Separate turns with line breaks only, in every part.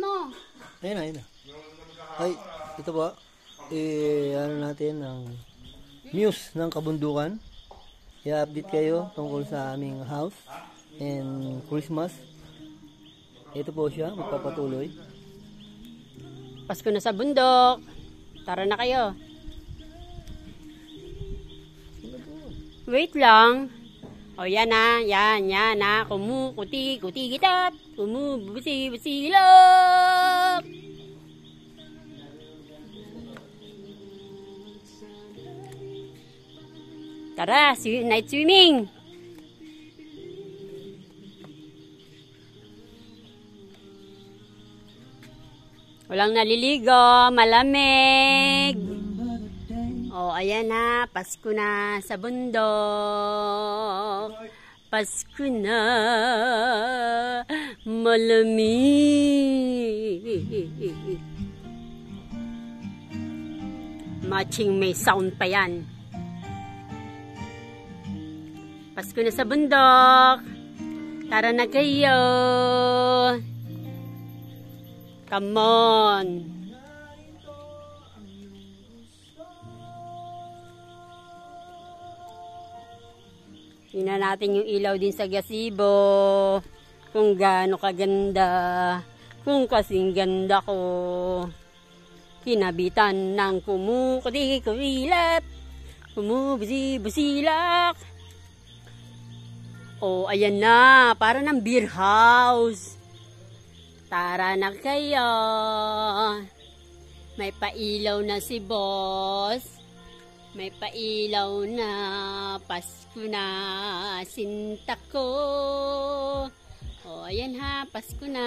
ano?
Ayun na, ayun na. Ay, ito po. Ano natin ang news ng kabundukan. I-update kayo tungkol sa aming house and Christmas. Ito po siya, magpapatuloy.
Pasko na sa bundok. Tara na kayo. Wait lang. O yan na, yan na. Kumukuti gitat. Kumubusi-busilak. Tara, night swimming. Walang naliligo, malamig. Oh, ayan na, Pasko na sa bundok. Pasko na, malamig. Matching may sound pa yan. Pasko na sa bundok. Tara na kayo. Come on. Tingnan natin yung ilaw din sa gazebo. Kung gaano kaganda. Kung kasing ganda ko. Kinabitan ng kumukuti-kuilap. Kumubusi-busilak. Oh, ayan na. Para ng beer house. Tara na kayo. May pailaw na si boss. May pailaw na. Pasko na. Sinta ko. O, ayan ha. Pasko na.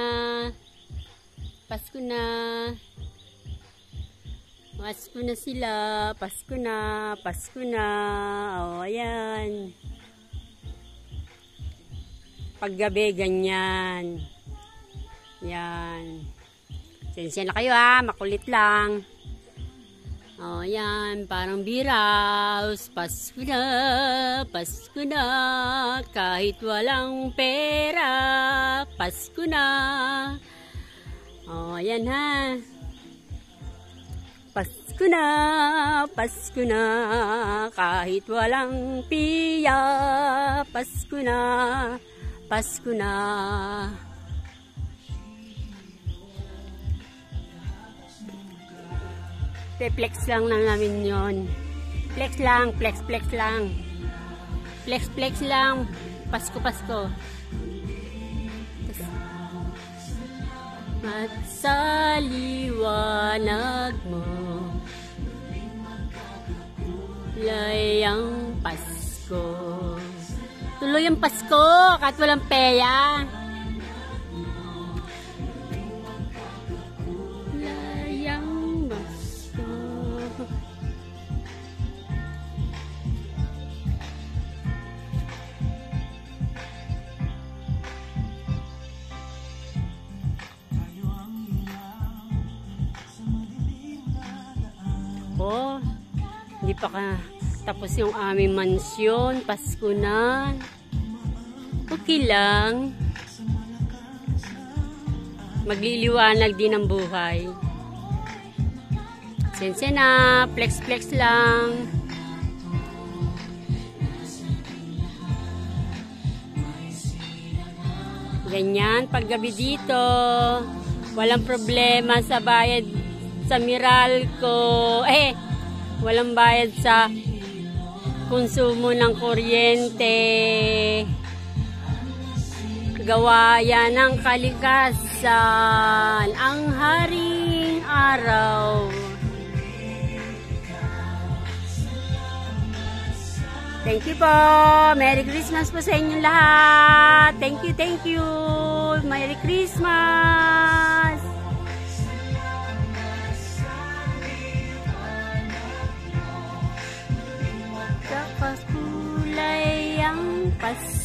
Pasko na. Pasko na sila. Pasko na. Pasko na. O, ayan. Paggabi, ganyan. Yan. Sensya na kayo ha. Makulit lang. O, yan. Parang beer house. Pasko na. Pasko na. Kahit walang pera. Pasko na. O, yan ha. Pasko na. Pasko na. Kahit walang piya. Pasko na. Pasko na. Flex lang namin yon. Flex lang, flex lang. Flex lang. Pasko. At sa liwanag mo, layang Pasko. Tuloy ang Pasko, kahit walang peya. Oh, hindi pa tapos yung aming mansyon. Pasko na. Okay lang. Magliliwanag din ang buhay. Sensya na. Flex lang. Ganyan. Paggabi dito. Walang problema sa bayad sa Meralco. Walang bayad sa konsumo ng kuryente. Gawa yan ng kalikasan. Ang haring araw. Thank you po. Merry Christmas po sa inyong lahat. Thank you. Merry Christmas. Kulay ang Pasko.